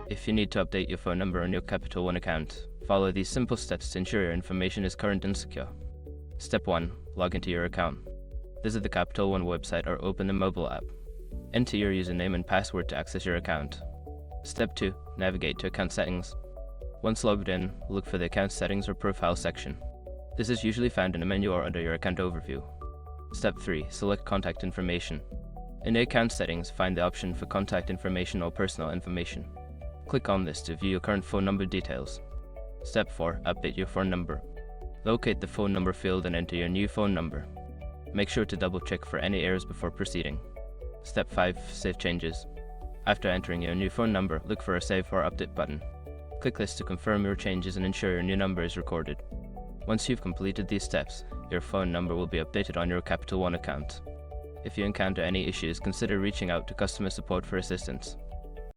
If you need to update your phone number on your Capital One account, follow these simple steps to ensure your information is current and secure. Step 1. Log into your account. Visit the Capital One website or open the mobile app. Enter your username and password to access your account. Step 2. Navigate to Account Settings. Once logged in, look for the Account Settings or Profile section. This is usually found in a menu or under your account overview. Step 3. Select Contact Information. In the Account Settings, find the option for Contact Information or Personal Information. Click on this to view your current phone number details. Step 4. Update your phone number. Locate the phone number field and enter your new phone number. Make sure to double check for any errors before proceeding. Step 5. Save changes. After entering your new phone number, look for a Save or Update button. Click this to confirm your changes and ensure your new number is recorded. Once you've completed these steps, your phone number will be updated on your Capital One account. If you encounter any issues, consider reaching out to customer support for assistance.